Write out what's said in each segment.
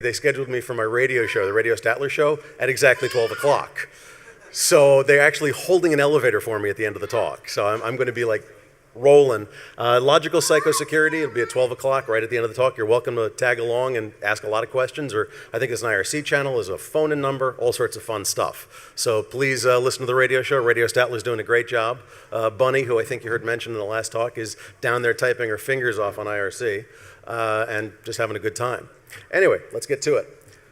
They scheduled me for my radio show, the Radio Statler Show, at exactly 12 o'clock. So they're actually holding an elevator for me at the end of the talk. So I'm going to be like rolling. Logical psychosecurity, it'll be at 12 o'clock right at the end of the talk. You're welcome to tag along and ask a lot of questions, or I think there's an IRC channel, there's a phone-in number, all sorts of fun stuff. So please listen to the radio show. Radio Statler's doing a great job. Bunny, who I think you heard mentioned in the last talk, is down there typing her fingers off on IRC and just having a good time. Anyway, let's get to it.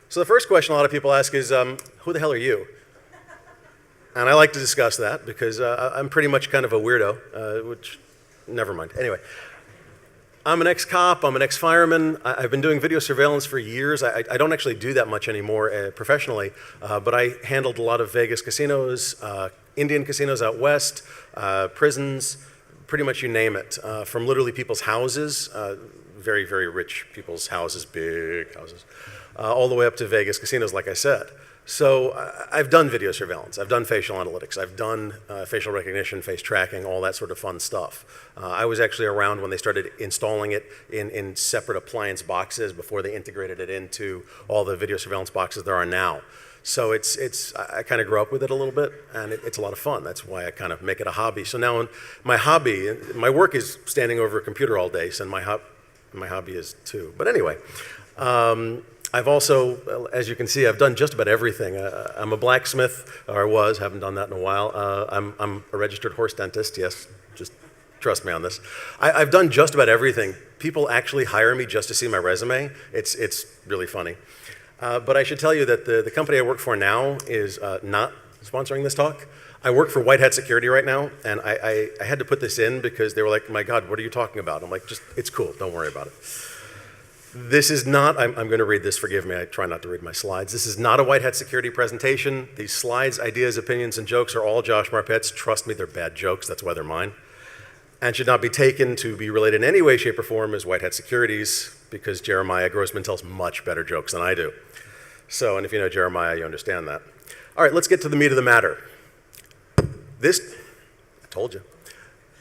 So the first question a lot of people ask is, who the hell are you? And I like to discuss that because I'm pretty much kind of a weirdo, which, never mind. Anyway, I'm an ex-cop, I'm an ex-fireman. I've been doing video surveillance for years. I don't actually do that much anymore professionally, but I handled a lot of Vegas casinos, Indian casinos out west, prisons, pretty much you name it, from literally people's houses, very, very rich people's houses, big houses, all the way up to Vegas casinos, like I said. So I've done video surveillance, I've done facial analytics, I've done facial recognition, face tracking, all that sort of fun stuff. I was actually around when they started installing it in separate appliance boxes before they integrated it into all the video surveillance boxes there are now. So I kind of grew up with it a little bit, and it's a lot of fun. That's why I kind of make it a hobby. So now my hobby, my work is standing over a computer all day, so my hobby is too. But anyway, I've also, as you can see, I've done just about everything. I'm a blacksmith, or I was, haven't done that in a while. I'm a registered horse dentist, yes, just trust me on this. I've done just about everything. People actually hire me just to see my resume. It's really funny. But I should tell you that the company I work for now is not sponsoring this talk. I work for White Hat Security right now, and I had to put this in because they were like, my God, what are you talking about? I'm like, it's cool, don't worry about it. This is not, I'm going to read this, forgive me, I try not to read my slides. This is not a White Hat Security presentation. These slides, ideas, opinions, and jokes are all Josh Marpet's. Trust me, they're bad jokes, that's why they're mine. And should not be taken to be related in any way, shape, or form as White Hat Security's, because Jeremiah Grossman tells much better jokes than I do. So, and if you know Jeremiah, you understand that. All right, let's get to the meat of the matter. I told you.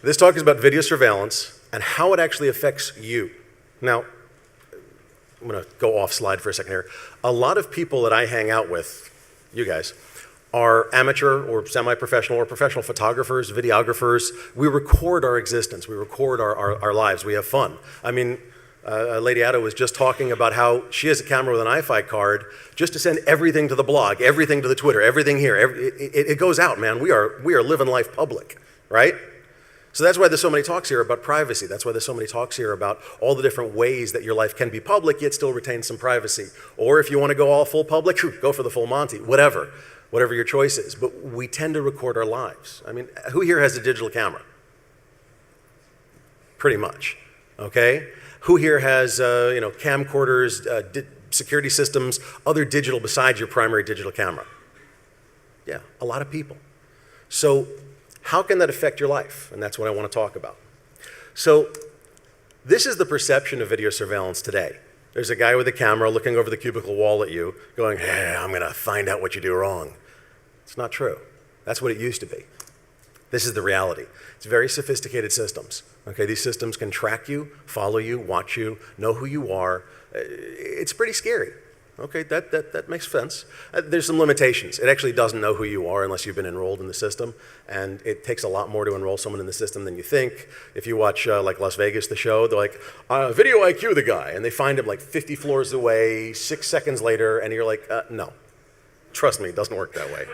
This talk is about video surveillance and how it actually affects you. Now, I'm going to go off slide for a second here. A lot of people that I hang out with, you guys, are amateur or semi-professional or professional photographers, videographers. We record our existence. We record our lives. We have fun. I mean, Lady Ada was just talking about how she has a camera with an iFi card just to send everything to the blog, everything to the Twitter, everything here. It goes out, man. We are living life public, right? So that's why there's so many talks here about privacy. That's why there's so many talks here about all the different ways that your life can be public yet still retain some privacy. Or if you want to go all full public, go for the full Monty, whatever your choice is. But we tend to record our lives. I mean, who here has a digital camera? Pretty much, okay? Who here has camcorders, security systems, other digital besides your primary digital camera? Yeah, a lot of people. So how can that affect your life? And that's what I want to talk about. So this is the perception of video surveillance today. There's a guy with a camera looking over the cubicle wall at you going, hey, I'm going to find out what you do wrong. It's not true. That's what it used to be. This is the reality. It's very sophisticated systems. Okay, these systems can track you, follow you, watch you, know who you are. It's pretty scary. Okay, that makes sense. There's some limitations. It actually doesn't know who you are unless you've been enrolled in the system, and it takes a lot more to enroll someone in the system than you think. If you watch like Las Vegas, the show, they're like, video IQ the guy, and they find him like 50 floors away, 6 seconds later, and you're like, no. Trust me, it doesn't work that way.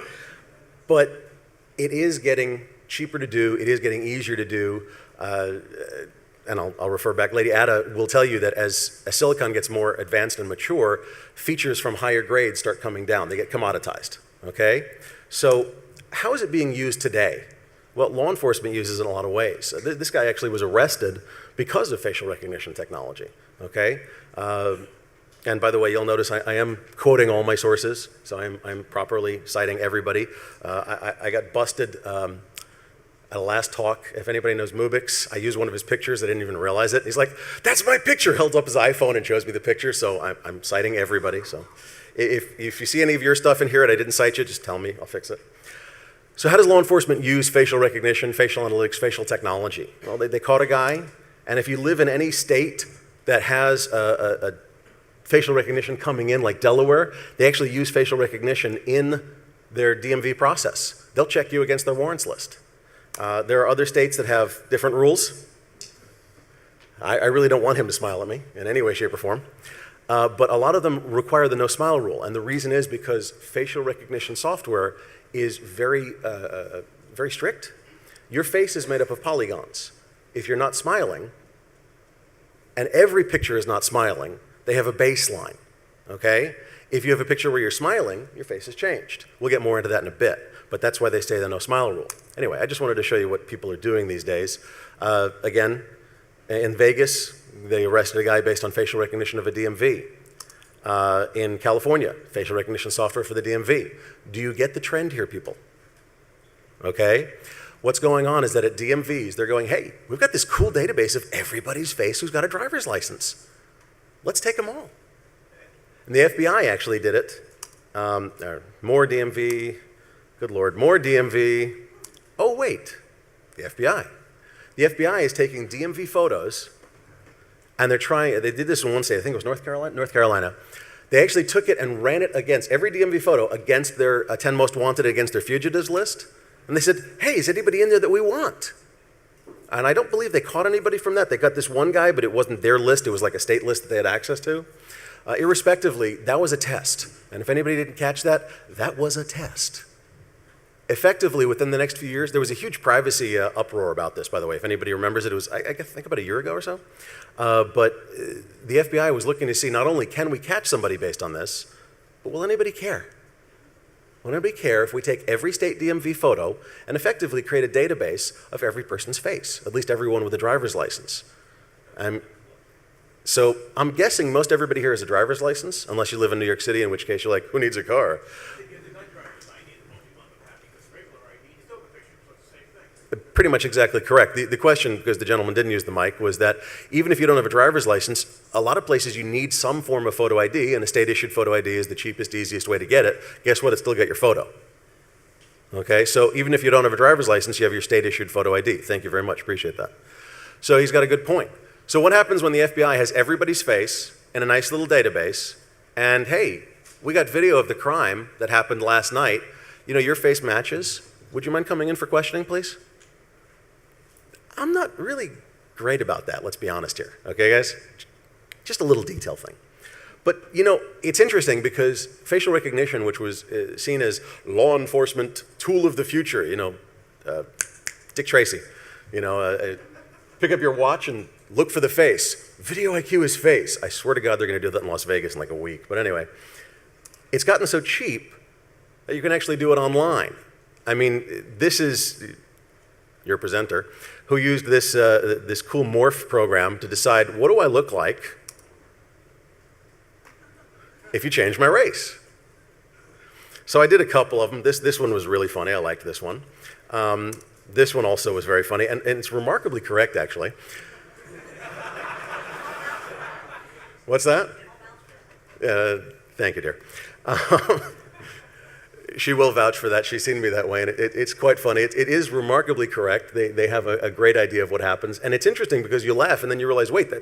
But it is getting cheaper to do, it is getting easier to do, and I'll refer back. Lady Ada will tell you that as silicon gets more advanced and mature, features from higher grades start coming down. They get commoditized, okay? So how is it being used today? Well, law enforcement uses it in a lot of ways. This guy actually was arrested because of facial recognition technology, okay? And by the way, you'll notice I am quoting all my sources, so I'm properly citing everybody. I got busted at a last talk. If anybody knows Mubix, I used one of his pictures. I didn't even realize it. He's like, that's my picture. Held up his iPhone and shows me the picture. So I'm citing everybody. So if you see any of your stuff in here and I didn't cite you, just tell me. I'll fix it. So how does law enforcement use facial recognition, facial analytics, facial technology? Well, they caught a guy. And if you live in any state that has a facial recognition coming in, like Delaware, they actually use facial recognition in their DMV process. They'll check you against their warrants list. There are other states that have different rules. I really don't want him to smile at me in any way, shape, or form. But a lot of them require the no smile rule. And the reason is because facial recognition software is very strict. Your face is made up of polygons. If you're not smiling, and every picture is not smiling, they have a baseline, okay? If you have a picture where you're smiling, your face has changed. We'll get more into that in a bit, but that's why they say the no smile rule. Anyway, I just wanted to show you what people are doing these days. Again, in Vegas, they arrested a guy based on facial recognition of a DMV. In California, facial recognition software for the DMV. Do you get the trend here, people? Okay? What's going on is that at DMVs, they're going, hey, we've got this cool database of everybody's face who's got a driver's license. Let's take them all. And the FBI actually did it. More DMV, good Lord, more DMV. Oh, wait, the FBI. The FBI is taking DMV photos, and they did this in one state, I think it was North Carolina. They actually took it and ran it against every DMV photo against their 10 most wanted, against their fugitives list. And they said, hey, is anybody in there that we want? And I don't believe they caught anybody from that. They got this one guy, but it wasn't their list. It was like a state list that they had access to. Irrespectively, that was a test. And if anybody didn't catch that, that was a test. Effectively, within the next few years, there was a huge privacy uproar about this, by the way. If anybody remembers it, it was, I think, about a year ago or so. But the FBI was looking to see not only can we catch somebody based on this, but will anybody care? Will anybody care if we take every state DMV photo and effectively create a database of every person's face, at least everyone with a driver's license? So I'm guessing most everybody here has a driver's license, unless you live in New York City, in which case you're like, who needs a car? Pretty much exactly correct. The question, because the gentleman didn't use the mic, was that even if you don't have a driver's license, a lot of places you need some form of photo ID, and a state-issued photo ID is the cheapest, easiest way to get it. Guess what? It still got your photo. Okay, so even if you don't have a driver's license, you have your state-issued photo ID. Thank you very much, appreciate that. So he's got a good point. So what happens when the FBI has everybody's face in a nice little database, and hey, we got video of the crime that happened last night. You know, your face matches. Would you mind coming in for questioning, please? I'm not really great about that, let's be honest here. Okay, guys? Just a little detail thing. But, you know, it's interesting because facial recognition, which was seen as law enforcement tool of the future, you know, Dick Tracy, you know, pick up your watch and look for the face. Video IQ is face. I swear to God they're going to do that in Las Vegas in like a week. But anyway, it's gotten so cheap that you can actually do it online. I mean, this is your presenter, who used this, this cool morph program to decide, what do I look like if you change my race? So I did a couple of them. This one was really funny. I liked this one. This one also was very funny, and it's remarkably correct, actually. What's that? Thank you, dear. She will vouch for that. She's seen me that way, and it's quite funny. It is remarkably correct. They have a great idea of what happens. And it's interesting because you laugh, and then you realize, wait,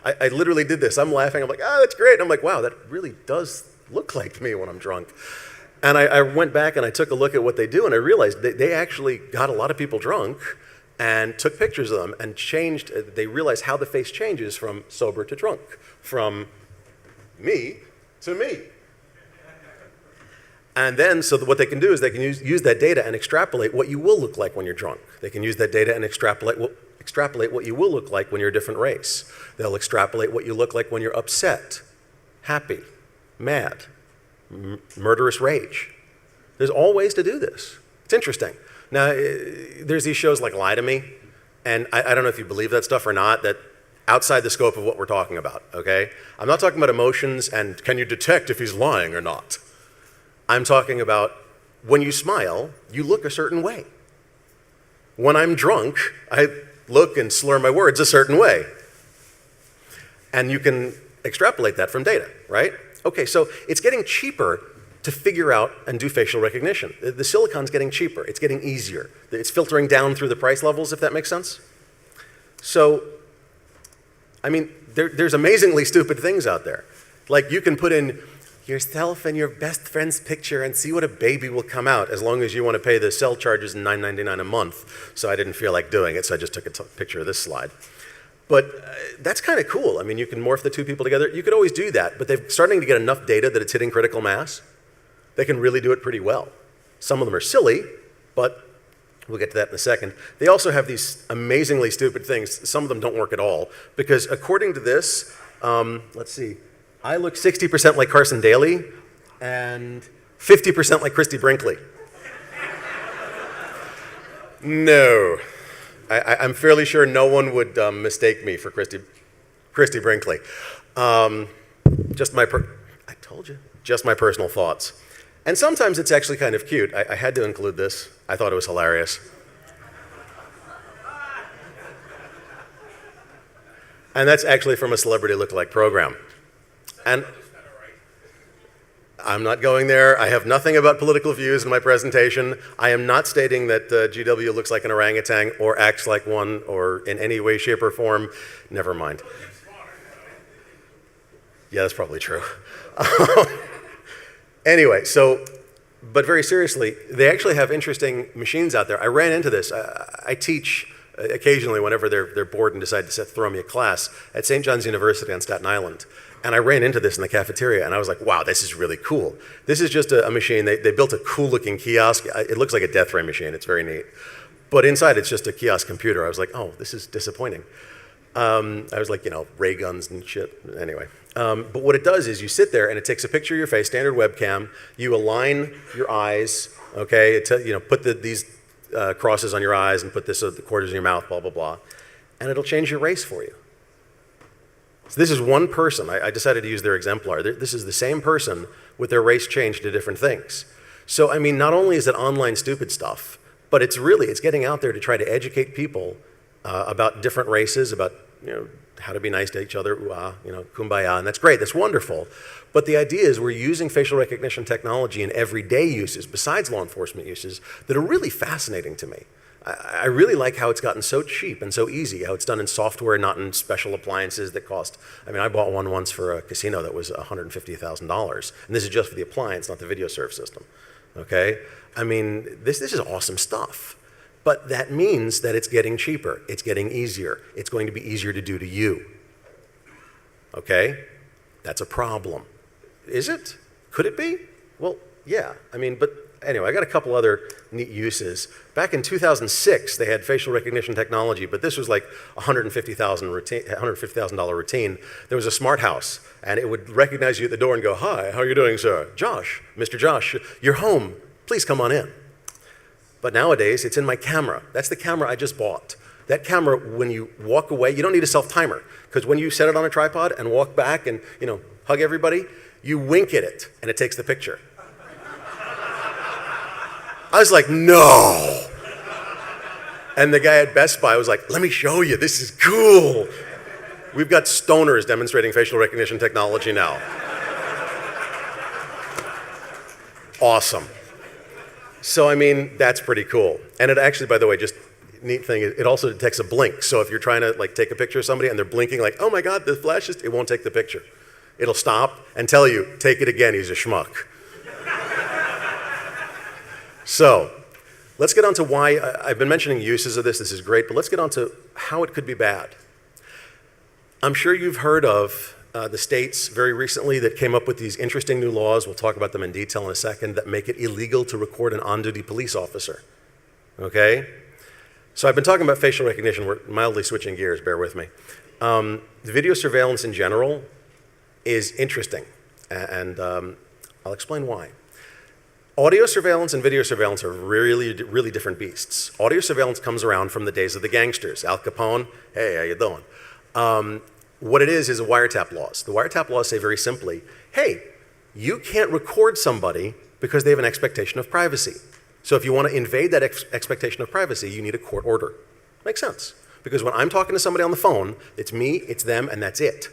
I literally did this. I'm laughing. I'm like, oh, that's great. And I'm like, wow, that really does look like me when I'm drunk. And I went back and I took a look at what they do, and I realized they actually got a lot of people drunk and took pictures of them and changed. They realized how the face changes from sober to drunk, from me to me. And then, so what they can do is they can use that data and extrapolate what you will look like when you're drunk. They can use that data and extrapolate what you will look like when you're a different race. They'll extrapolate what you look like when you're upset, happy, mad, murderous rage. There's all ways to do this. It's interesting. Now, there's these shows like Lie to Me, and I don't know if you believe that stuff or not, that outside the scope of what we're talking about, okay? I'm not talking about emotions and can you detect if he's lying or not. I'm talking about when you smile, you look a certain way. When I'm drunk, I look and slur my words a certain way. And you can extrapolate that from data, right? Okay, so it's getting cheaper to figure out and do facial recognition. The silicon's getting cheaper. It's getting easier. It's filtering down through the price levels, if that makes sense. So, I mean, there's amazingly stupid things out there. Like you can put in yourself and your best friend's picture and see what a baby will come out, as long as you want to pay the cell charges $9.99 a month. So I didn't feel like doing it, so I just took a picture of this slide. But that's kind of cool. I mean, you can morph the two people together. You could always do that, but they're starting to get enough data that it's hitting critical mass. They can really do it pretty well. Some of them are silly, but we'll get to that in a second. They also have these amazingly stupid things. Some of them don't work at all, because according to this, let's see, I look 60% like Carson Daly and 50% like Christy Brinkley. No. I'm fairly sure no one would mistake me for Christy Brinkley. I told you, just my personal thoughts. And sometimes it's actually kind of cute. I had to include this. I thought it was hilarious. And that's actually from a celebrity lookalike program. And I'm not going there. I have nothing about political views in my presentation. I am not stating that GW looks like an orangutan or acts like one or in any way, shape, or form. Never mind. Yeah, that's probably true. Anyway, but very seriously, they actually have interesting machines out there. I ran into this. I teach occasionally whenever they're bored and decide to throw me a class at St. John's University on Staten Island. And I ran into this in the cafeteria, and I was like, wow, this is really cool. This is just a machine. They built a cool-looking kiosk. It looks like a death ray machine. It's very neat. But inside, it's just a kiosk computer. I was like, oh, this is disappointing. I was like, ray guns and shit. Anyway. But what it does is you sit there, and it takes a picture of your face, standard webcam. You align your eyes, okay? Put these crosses on your eyes and put this at the corners of your mouth, blah, blah, blah. And it'll change your race for you. So this is one person. I decided to use their exemplar. This is the same person with their race changed to different things. So, I mean, not only is it online stupid stuff, but it's getting out there to try to educate people about different races, about, how to be nice to each other, kumbaya, and that's great, that's wonderful. But the idea is we're using facial recognition technology in everyday uses, besides law enforcement uses, that are really fascinating to me. I really like how it's gotten so cheap and so easy, how it's done in software, not in special appliances that cost. I mean, I bought one once for a casino that was $150,000, and this is just for the appliance, not the video serve system, okay? I mean, this is awesome stuff. But that means that it's getting cheaper, it's getting easier, it's going to be easier to do to you, okay? That's a problem. Is it? Could it be? Well, yeah, I mean, but anyway, I got a couple other neat uses. Back in 2006, they had facial recognition technology, but this was like $150,000 routine. There was a smart house, and it would recognize you at the door and go, hi, how are you doing, sir? Josh, Mr. Josh, you're home. Please come on in. But nowadays, it's in my camera. That's the camera I just bought. That camera, when you walk away, you don't need a self-timer, because when you set it on a tripod and walk back and hug everybody, you wink at it, and it takes the picture. I was like, no. And the guy at Best Buy was like, let me show you, this is cool. We've got stoners demonstrating facial recognition technology now. Awesome. So, I mean, that's pretty cool. And it actually, by the way, just neat thing, it also detects a blink. So if you're trying to take a picture of somebody and they're blinking like, oh my God, the flash it won't take the picture. It'll stop and tell you, take it again, he's a schmuck. So, let's get on to why. I've been mentioning uses of this is great, but let's get on to how it could be bad. I'm sure you've heard of the states very recently that came up with these interesting new laws, we'll talk about them in detail in a second, that make it illegal to record an on-duty police officer, okay? So I've been talking about facial recognition, we're mildly switching gears, bear with me. The video surveillance in general is interesting, and I'll explain why. Audio surveillance and video surveillance are really, really different beasts. Audio surveillance comes around from the days of the gangsters. Al Capone, hey, how you doing? What it is a wiretap laws. The wiretap laws say very simply, hey, you can't record somebody because they have an expectation of privacy. So if you want to invade that expectation of privacy, you need a court order. Makes sense. Because when I'm talking to somebody on the phone, it's me, it's them, and that's it.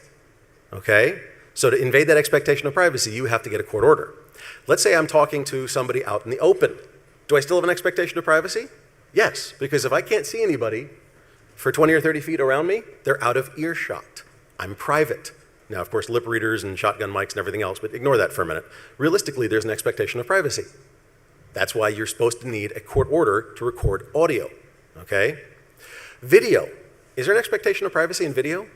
Okay? So to invade that expectation of privacy, you have to get a court order. Let's say I'm talking to somebody out in the open. Do I still have an expectation of privacy? Yes, because if I can't see anybody for 20 or 30 feet around me, they're out of earshot. I'm private. Now, of course, lip readers and shotgun mics and everything else, but ignore that for a minute. Realistically, there's an expectation of privacy. That's why you're supposed to need a court order to record audio, okay? Video. Is there an expectation of privacy in video?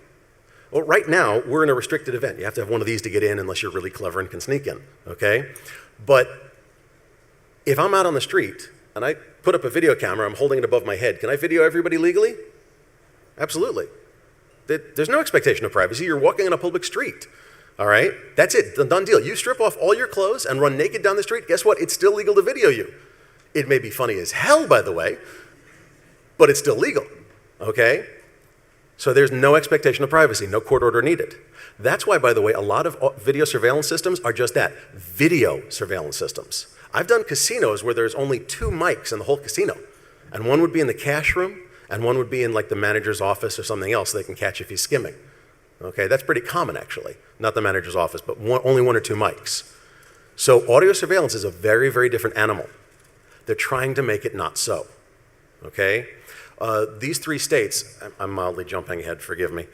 Well, right now, we're in a restricted event. You have to have one of these to get in unless you're really clever and can sneak in, okay? But if I'm out on the street and I put up a video camera, I'm holding it above my head, can I video everybody legally? Absolutely. There's no expectation of privacy. You're walking on a public street, all right? That's it, done deal. You strip off all your clothes and run naked down the street, guess what? It's still legal to video you. It may be funny as hell, by the way, but it's still legal, okay? So there's no expectation of privacy, no court order needed. That's why, by the way, a lot of video surveillance systems are just that, video surveillance systems. I've done casinos where there's only 2 mics in the whole casino, and one would be in the cash room, and one would be in like the manager's office or something else so they can catch if he's skimming. Okay, that's pretty common actually. Not the manager's office, but only 1 or 2 mics. So audio surveillance is a very, very different animal. They're trying to make it not so, okay? These 3 states, I'm mildly jumping ahead, forgive me.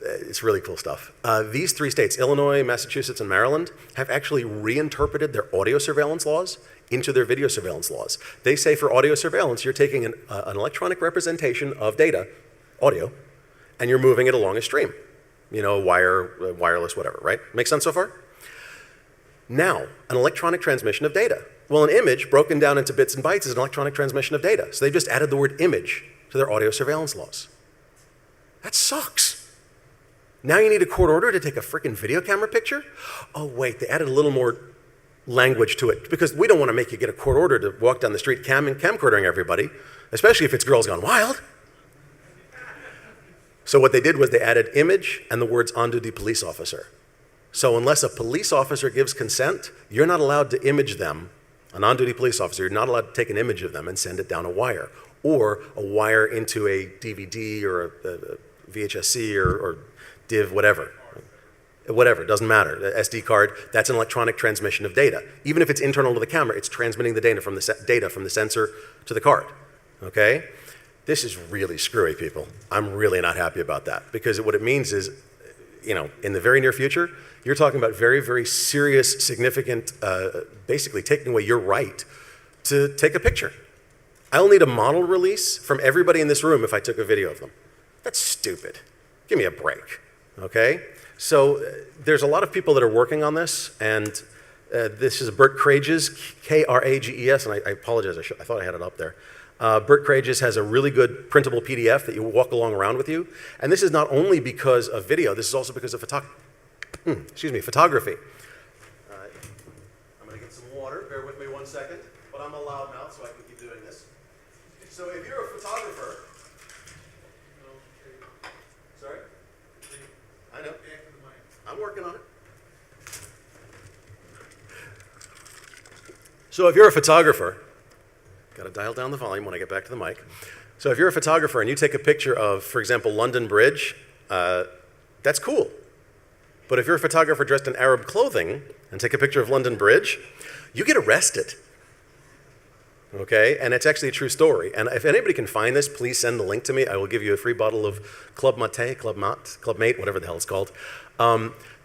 It's really cool stuff. These 3 states, Illinois, Massachusetts, and Maryland, have actually reinterpreted their audio surveillance laws into their video surveillance laws. They say for audio surveillance, you're taking an electronic representation of data, audio, and you're moving it along a stream. You know, wireless, whatever, right? Make sense so far? Now, an electronic transmission of data. Well, an image broken down into bits and bytes is an electronic transmission of data. So they've just added the word image to their audio surveillance laws. That sucks. Now you need a court order to take a freaking video camera picture? Oh wait, they added a little more language to it because we don't want to make you get a court order to walk down the street camcording everybody, especially if it's Girls Gone Wild. So what they did was they added image and the words on-duty police officer. So unless a police officer gives consent, you're not allowed to image them, an on-duty police officer, you're not allowed to take an image of them and send it down a wire, or a wire into a DVD or a VHS-C or DIV, whatever. Whatever, it doesn't matter. The SD card, that's an electronic transmission of data. Even if it's internal to the camera, it's transmitting the data from the sensor to the card, okay? This is really screwy, people. I'm really not happy about that because what it means is, you know, in the very near future, you're talking about very, very serious, significant, basically taking away your right to take a picture. I'll need a model release from everybody in this room if I took a video of them. That's stupid. Give me a break, okay? So there's a lot of people that are working on this, and this is Bert Krages, K-R-A-G-E-S, and I apologize, I thought I had it up there. Bert Krages has a really good printable PDF that you walk along around with you, and this is not only because of video, this is also because of photography. I'm going to get some water, bear with me 1 second, but I'm a loudmouth so I can keep doing this. So if you're a photographer, sorry? I know. I'm working on it. So if you're a photographer, got to dial down the volume when I get back to the mic. So if you're a photographer and you take a picture of, for example, London Bridge, that's cool. But if you're a photographer dressed in Arab clothing and take a picture of London Bridge, you get arrested. Okay, and it's actually a true story. And if anybody can find this, please send the link to me. I will give you a free bottle of Club Mate, whatever the hell it's called.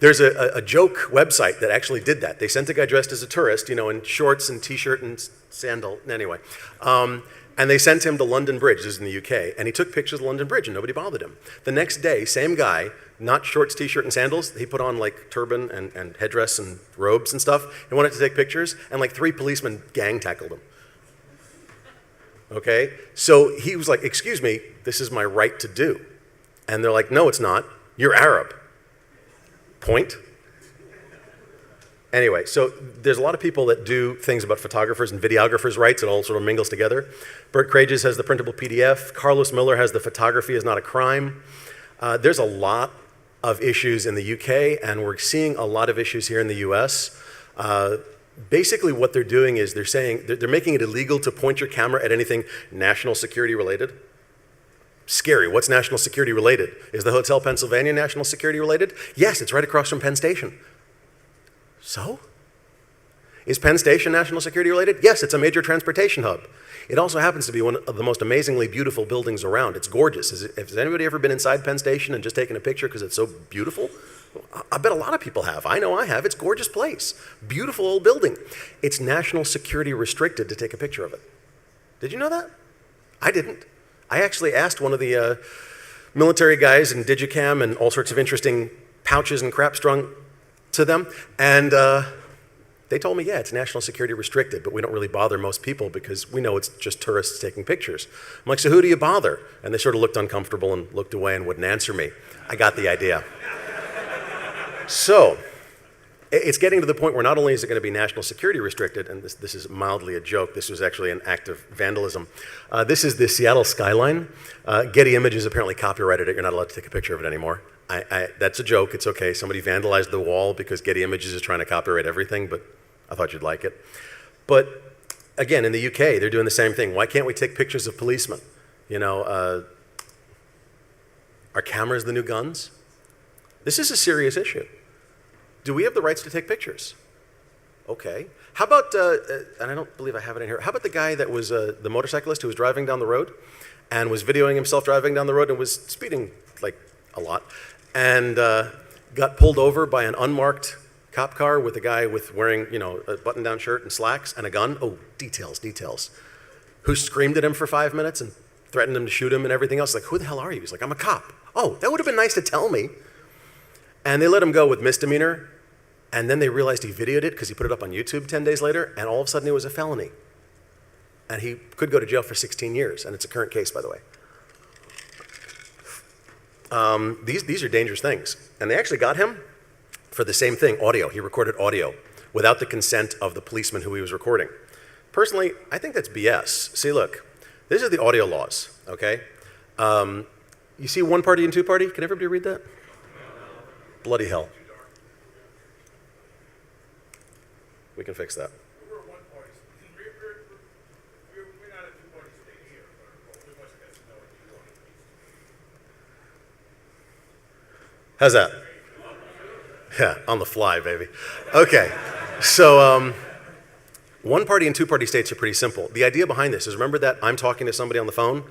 There's a joke website that actually did that. They sent a guy dressed as a tourist, you know, in shorts and t-shirt and sandal, anyway. And they sent him to London Bridge, this is in the UK, and he took pictures of London Bridge and nobody bothered him. The next day, same guy, not shorts, t-shirt, and sandals, he put on like turban and headdress and robes and stuff, and wanted to take pictures, and like 3 policemen gang tackled him. Okay, so he was like, excuse me, this is my right to do. And they're like, no, it's not, you're Arab. Point. Anyway, so there's a lot of people that do things about photographers and videographers' rights. It all sort of mingles together. Bert Krages has the printable PDF. Carlos Miller has the photography is not a crime. There's a lot of issues in the UK, and we're seeing a lot of issues here in the US. Basically what they're doing is they're saying, they're making it illegal to point your camera at anything national security related. Scary, what's national security related? Is the Hotel Pennsylvania national security related? Yes, it's right across from Penn Station. So? Is Penn Station national security related? Yes, it's a major transportation hub. It also happens to be one of the most amazingly beautiful buildings around. It's gorgeous. Has anybody ever been inside Penn Station and just taken a picture because it's so beautiful? I bet a lot of people have. I know I have. It's a gorgeous place. Beautiful old building. It's national security restricted to take a picture of it. Did you know that? I didn't. I actually asked one of the military guys in Digicam and all sorts of interesting pouches and crap strung to them, and they told me, yeah, it's national security restricted, but we don't really bother most people because we know it's just tourists taking pictures. I'm like, so who do you bother? And they sort of looked uncomfortable and looked away and wouldn't answer me. I got the idea. So it's getting to the point where not only is it going to be national security restricted, and this is mildly a joke, this was actually an act of vandalism. This is the Seattle skyline. Getty Images apparently copyrighted it. You're not allowed to take a picture of it anymore. That's a joke. It's okay. Somebody vandalized the wall because Getty Images is trying to copyright everything, but I thought you'd like it. But again, in the UK, they're doing the same thing. Why can't we take pictures of policemen? You know, are cameras the new guns? This is a serious issue. Do we have the rights to take pictures? Okay. How about, and I don't believe I have it in here, how about the guy that was the motorcyclist who was driving down the road and was videoing himself driving down the road and was speeding like a lot and got pulled over by an unmarked cop car with a guy with wearing, you know, a button-down shirt and slacks and a gun? Oh, details. Who screamed at him for 5 minutes and threatened him to shoot him and everything else. Like, who the hell are you? He's like, I'm a cop. Oh, that would have been nice to tell me. And they let him go with misdemeanor, and then they realized he videoed it because he put it up on YouTube 10 days later, and all of a sudden it was a felony. And he could go to jail for 16 years, and it's a current case, by the way. These are dangerous things. And they actually got him for the same thing, audio. He recorded audio without the consent of the policeman who he was recording. Personally, I think that's BS. See, look, these are the audio laws, okay? You see one party and two party? Can everybody read that? Bloody hell. We can fix that. We're one party. We're not a two-party state here, but we must have know what you want. How's that? Yeah, on the fly, baby. Okay, so one party and two party states are pretty simple. The idea behind this is, remember that I'm talking to somebody on the phone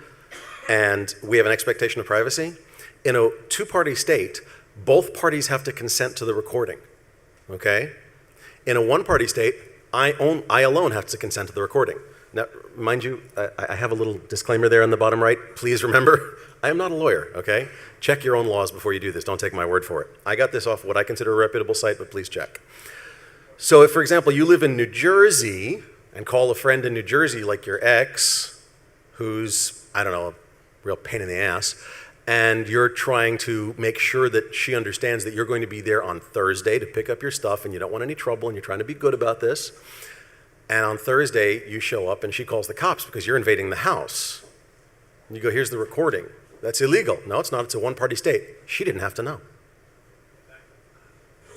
and we have an expectation of privacy? In a two party state, both parties have to consent to the recording, okay? In a one party state, I alone have to consent to the recording. Now, mind you, I have a little disclaimer there on the bottom right. Please remember, I am not a lawyer, okay? Check your own laws before you do this. Don't take my word for it. I got this off what I consider a reputable site, but please check. So if, for example, you live in New Jersey and call a friend in New Jersey like your ex, who's, I don't know, a real pain in the ass, and you're trying to make sure that she understands that you're going to be there on Thursday to pick up your stuff and you don't want any trouble and you're trying to be good about this, and on Thursday you show up and she calls the cops because you're invading the house. And you go, here's the recording. That's illegal. No, it's not. It's a one-party state. She didn't have to know.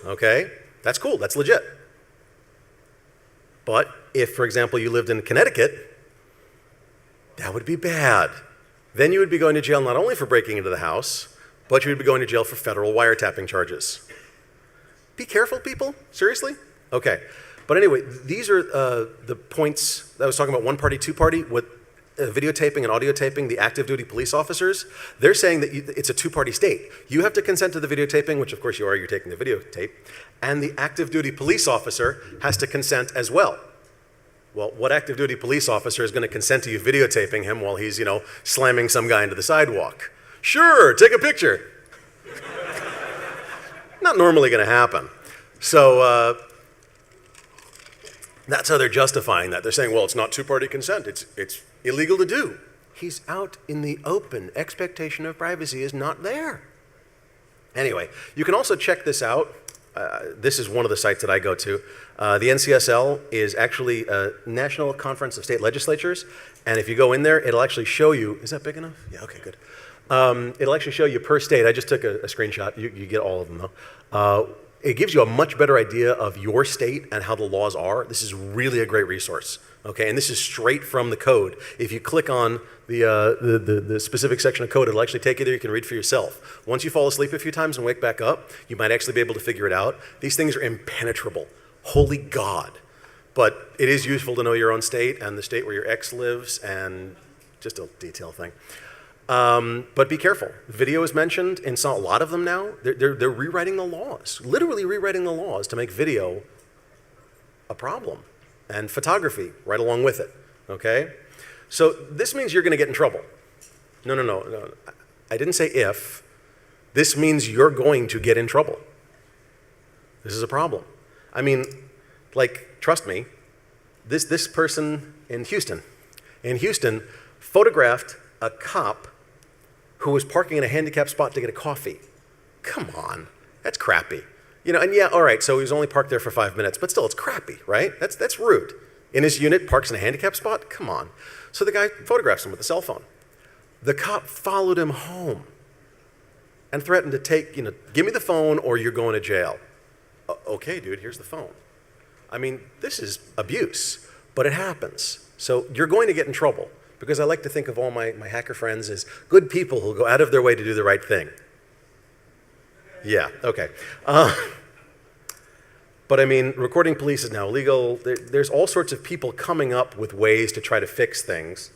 Okay? That's cool. That's legit. But if, for example, you lived in Connecticut, that would be bad. Then you would be going to jail not only for breaking into the house, but you would be going to jail for federal wiretapping charges. Be careful, people. Seriously? Okay. But anyway, these are the points that I was talking about, one party, two party, with videotaping and audio taping, the active duty police officers. They're saying that it's a two-party state. You have to consent to the videotaping, which of course you are, you're taking the videotape, and the active duty police officer has to consent as well. Well, what active duty police officer is going to consent to you videotaping him while he's, slamming some guy into the sidewalk? Sure, take a picture. Not normally going to happen. So that's how they're justifying that. They're saying, well, it's not two-party consent. It's illegal to do. He's out in the open. Expectation of privacy is not there. Anyway, you can also check this out. This is one of the sites that I go to. The NCSL is actually a National Conference of State Legislatures, and if you go in there, it'll actually show you, is that big enough? Yeah, okay, good. It'll actually show you per state. I just took a screenshot. You get all of them, though. It gives you a much better idea of your state and how the laws are. This is really a great resource, okay? And this is straight from the code. If you click on the specific section of code, it'll actually take you there. You can read for yourself. Once you fall asleep a few times and wake back up, you might actually be able to figure it out. These things are impenetrable. Holy God. but it is useful to know your own state and the state where your ex lives, and just a detail thing. But be careful. Video is mentioned in a lot of them now. They're rewriting the laws, literally rewriting the laws to make video a problem, and photography right along with it, okay? So this means you're going to get in trouble. No. I didn't say if. This means you're going to get in trouble. This is a problem. I mean, like, trust me, this person in Houston photographed a cop who was parking in a handicapped spot to get a coffee. Come on, that's crappy. You know, and yeah, all right, so he was only parked there for 5 minutes, but still, it's crappy, right? That's rude. In his unit, parks in a handicapped spot? Come on. So the guy photographs him with a cell phone. The cop followed him home and threatened to take, give me the phone or you're going to jail. Okay, dude, here's the phone. I mean, this is abuse, but it happens. So you're going to get in trouble, because I like to think of all my hacker friends as good people who go out of their way to do the right thing. Yeah, okay. But I mean, recording police is now illegal. There's all sorts of people coming up with ways to try to fix things.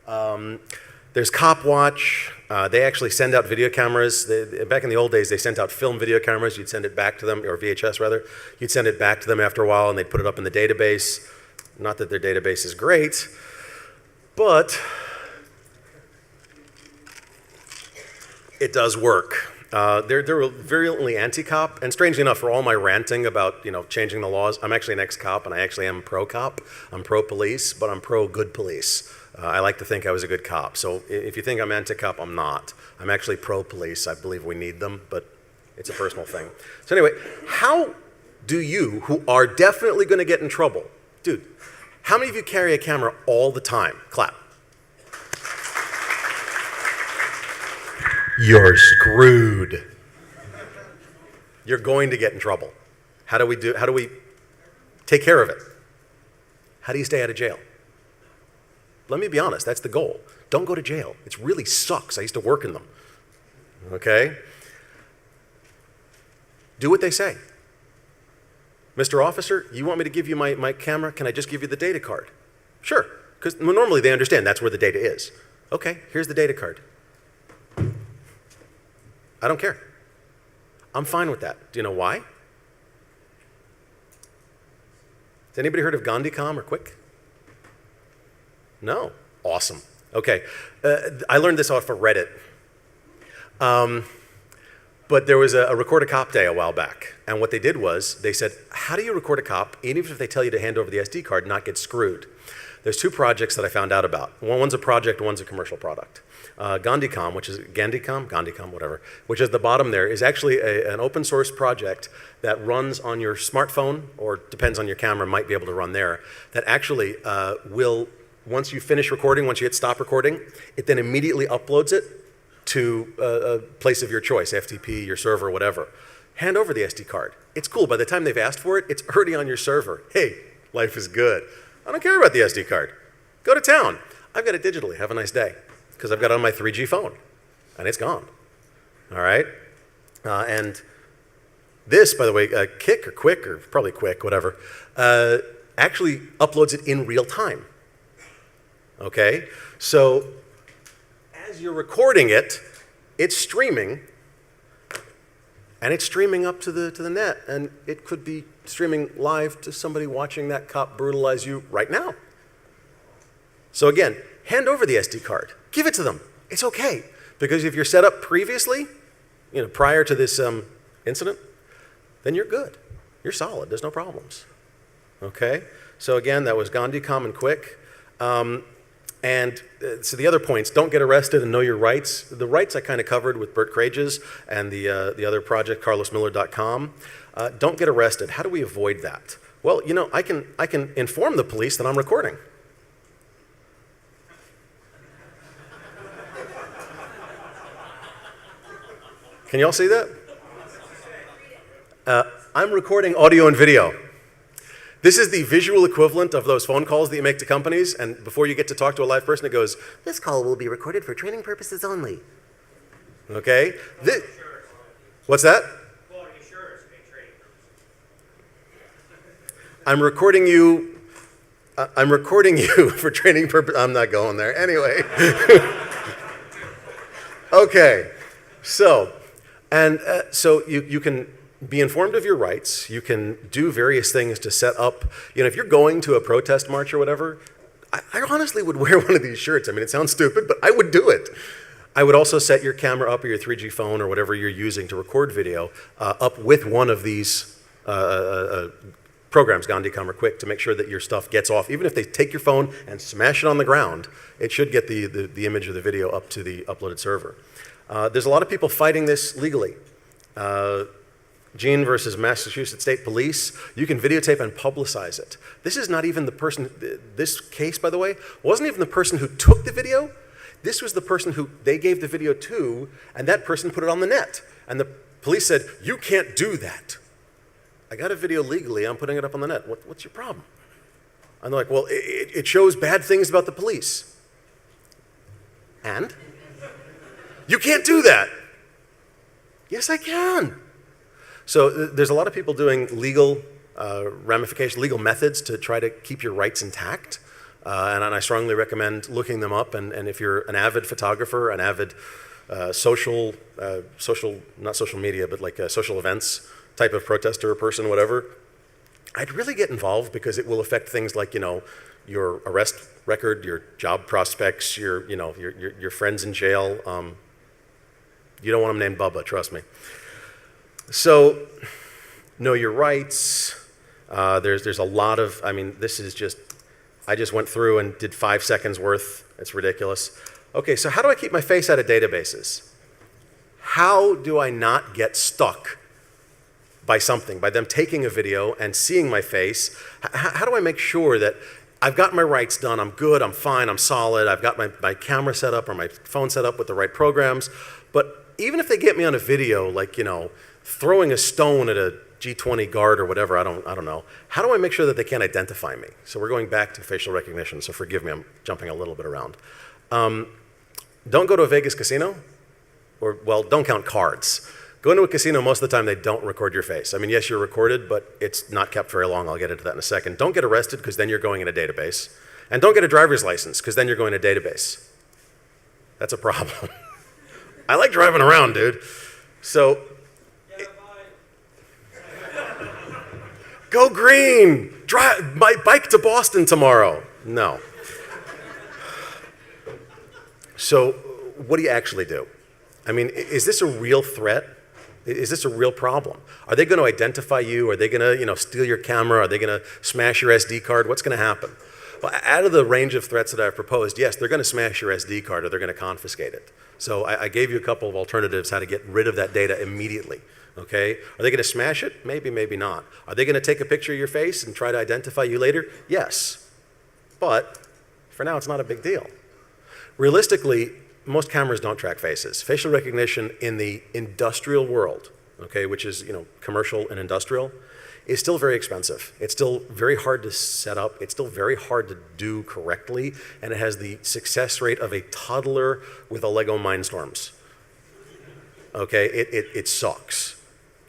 There's Cop Watch. They actually send out video cameras. Back in the old days, they sent out film video cameras. You'd send it back to them, or VHS rather. You'd send it back to them after a while, and they'd put it up in the database. Not that their database is great, but it does work. They're virulently anti-cop, and strangely enough, for all my ranting about changing the laws, I'm actually an ex-cop, and I actually am pro-cop. I'm pro-police, but I'm pro-good police. I like to think I was a good cop. So if you think I'm anti-cop, I'm not. I'm actually pro-police. I believe we need them, but it's a personal thing. So anyway, how do you, who are definitely going to get in trouble, dude, how many of you carry a camera all the time? Clap. You're screwed. You're going to get in trouble. How do we take care of it? How do you stay out of jail? Let me be honest, that's the goal. Don't go to jail. It really sucks. I used to work in them. Okay? Do what they say. Mr. Officer, you want me to give you my camera? Can I just give you the data card? Sure, because normally they understand that's where the data is. Okay, here's the data card. I don't care. I'm fine with that. Do you know why? Has anybody heard of GandhiCom or Quick? No? Awesome. Okay. I learned this off of Reddit. But there was a record a cop day a while back. And what they did was they said, how do you record a cop, even if they tell you to hand over the SD card, and not get screwed? There's two projects that I found out about. One's a project, one's a commercial product. GandhiCom, which is GandhiCom, whatever, which is the bottom there, is actually an open source project that runs on your smartphone, or depends on your camera, might be able to run there, that actually will, once you finish recording, once you hit stop recording, it then immediately uploads it to a place of your choice, FTP, your server, whatever. Hand over the SD card. It's cool. By the time they've asked for it, it's already on your server. Hey, life is good. I don't care about the SD card. Go to town. I've got it digitally. Have a nice day. Because I've got it on my 3G phone. And it's gone. All right? And this, by the way, Kick or Quick, or probably Quick, whatever, actually uploads it in real time. Okay? So as you're recording it, it's streaming, and it's streaming up to the net, and it could be streaming live to somebody watching that cop brutalize you right now. So again, hand over the SD card. Give it to them. It's okay, because if you're set up previously, prior to this incident, then you're good. You're solid. There's no problems. Okay? So again, that was GandhiCom and Quick. And so the other points, don't get arrested and know your rights. The rights I kind of covered with Bert Crages and the other project, carlosmiller.com. Don't get arrested. How do we avoid that? Well, I can inform the police that I'm recording. Can you all see that? I'm recording audio and video. This is the visual equivalent of those phone calls that you make to companies, and before you get to talk to a live person, it goes, "This call will be recorded for training purposes only." Okay? What's that? I'm recording you I'm recording you for training purposes. I'm not going there. Anyway. Okay. So you can be informed of your rights. You can do various things to set up, if you're going to a protest march or whatever, I honestly would wear one of these shirts. I mean, it sounds stupid, but I would do it. I would also set your camera up or your 3G phone or whatever you're using to record video up with one of these programs, GandhiCam or Quick, to make sure that your stuff gets off. Even if they take your phone and smash it on the ground, it should get the image or the video up to the uploaded server. There's a lot of people fighting this legally. Gene versus Massachusetts State Police, you can videotape and publicize it. This is not even the person, this case, by the way, wasn't even the person who took the video. This was the person who they gave the video to, and that person put it on the net. And the police said, you can't do that. I got a video legally, I'm putting it up on the net. What's your problem? And they're like, well, it shows bad things about the police. And? You can't do that. Yes, I can. So there's a lot of people doing legal ramifications, legal methods to try to keep your rights intact. And I strongly recommend looking them up. And if you're an avid photographer, an avid not social media, but like social events type of protester or person, whatever, I'd really get involved because it will affect things like, your arrest record, your job prospects, your friends in jail. You don't want them named Bubba, trust me. So, know your rights. There's a lot of, this is just, I just went through and did 5 seconds worth. It's ridiculous. Okay, so how do I keep my face out of databases? How do I not get stuck by something, by them taking a video and seeing my face? How do I make sure that I've got my rights done, I'm good, I'm fine, I'm solid, I've got my camera set up or my phone set up with the right programs, but even if they get me on a video, like, throwing a stone at a G20 guard or whatever, I don't know. How do I make sure that they can't identify me? So we're going back to facial recognition, so forgive me, I'm jumping a little bit around. Don't go to a Vegas casino, don't count cards. Go into a casino, most of the time they don't record your face. Yes, you're recorded, but it's not kept very long. I'll get into that in a second. Don't get arrested, because then you're going in a database. And don't get a driver's license, because then you're going in a database. That's a problem. I like driving around, dude. So, go green! Drive my bike to Boston tomorrow. No. So, what do you actually do? Is this a real threat? Is this a real problem? Are they going to identify you? Are they going to, steal your camera? Are they going to smash your SD card? What's going to happen? Well, out of the range of threats that I've proposed, yes, they're going to smash your SD card or they're going to confiscate it. So I gave you a couple of alternatives how to get rid of that data immediately. Okay? Are they going to smash it? Maybe, maybe not. Are they going to take a picture of your face and try to identify you later? Yes. But for now, it's not a big deal. Realistically, most cameras don't track faces. Facial recognition in the industrial world, okay, which is commercial and industrial, is still very expensive. It's still very hard to set up. It's still very hard to do correctly, and it has the success rate of a toddler with a Lego Mindstorms. Okay, it sucks.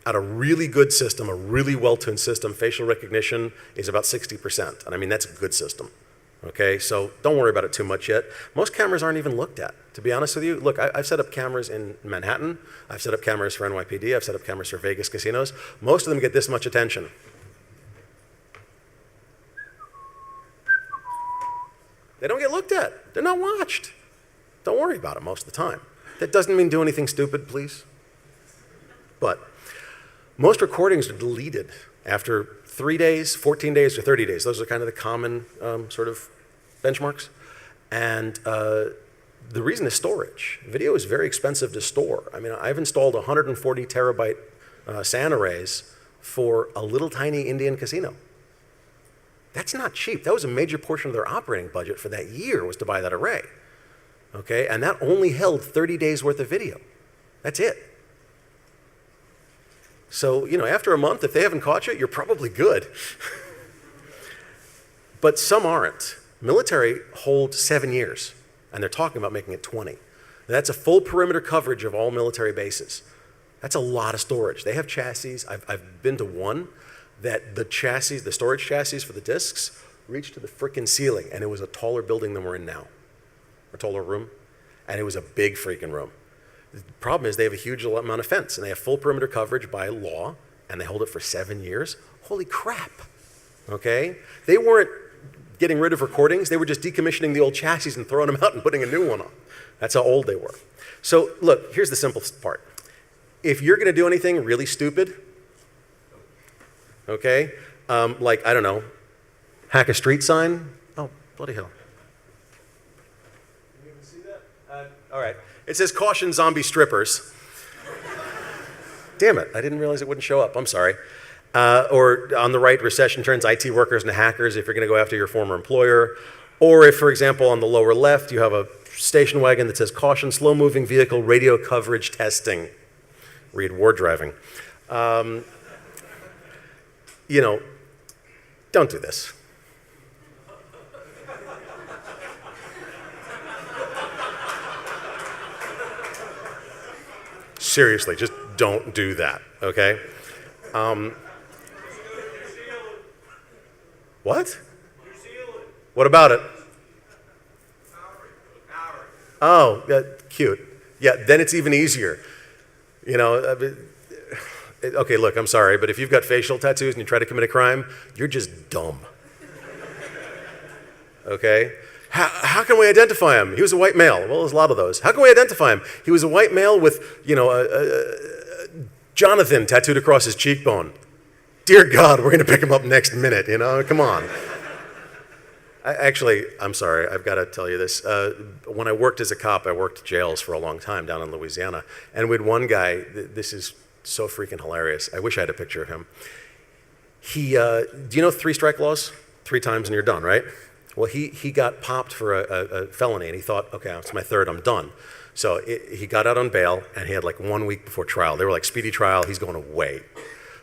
At a really good system, a really well-tuned system, facial recognition is about 60%, and that's a good system. Okay, so don't worry about it too much yet. Most cameras aren't even looked at, to be honest with you. Look, I've set up cameras in Manhattan. I've set up cameras for NYPD. I've set up cameras for Vegas casinos. Most of them get this much attention. They don't get looked at. They're not watched. Don't worry about it most of the time. That doesn't mean do anything stupid, please. But most recordings are deleted after 3 days, 14 days, or 30 days. Those are kind of the common sort of benchmarks. And the reason is storage. Video is very expensive to store. I've installed 140 terabyte SAN arrays for a little tiny Indian casino. That's not cheap. That was a major portion of their operating budget for that year, was to buy that array. Okay, and that only held 30 days worth of video. That's it. So, after a month, if they haven't caught you, you're probably good. But some aren't. Military hold 7 years, and they're talking about making it 20. That's a full perimeter coverage of all military bases. That's a lot of storage. They have chassis. I've been to one that the chassis, the storage chassis for the discs, reached to the frickin' ceiling, and it was a taller building than we're in now, a taller room, and it was a big freaking room. The problem is they have a huge amount of fence, and they have full perimeter coverage by law, and they hold it for 7 years. Holy crap, okay? They weren't getting rid of recordings, they were just decommissioning the old chassis and throwing them out and putting a new one on. That's how old they were. So look, here's the simplest part. If you're gonna do anything really stupid, okay, like, I don't know, hack a street sign, oh, bloody hell. Can you even see that? All right, it says caution zombie strippers. Damn it, I didn't realize it wouldn't show up, I'm sorry. Or on the right, recession turns IT workers into hackers if you're gonna go after your former employer. Or if, for example, on the lower left, you have a station wagon that says caution slow-moving vehicle radio coverage testing. Read war driving. You know, don't do this. Seriously, just don't do that, okay? What? What about it? Oh, yeah, cute. Yeah, then it's even easier. You know, okay, look, I'm sorry, but if you've got facial tattoos and you try to commit a crime, you're just dumb. Okay? How can we identify him? He was a white male. Well, there's a lot of those. How can we identify him? He was a white male with, you know, Jonathan tattooed across his cheekbone. Dear God, we're going to pick him up next minute, you know? Come on. Actually, I'm sorry, I've got to tell you this. When I worked as a cop, I worked jails for a long time down in Louisiana. And we had one guy, this is so freaking hilarious. I wish I had a picture of him. He, do you know 3 strike laws? 3 times and you're done, right? Well, he got popped for a felony and he thought, okay, it's my 3rd, I'm done. So he got out on bail and he had like 1 week before trial. They were like, speedy trial, he's going away.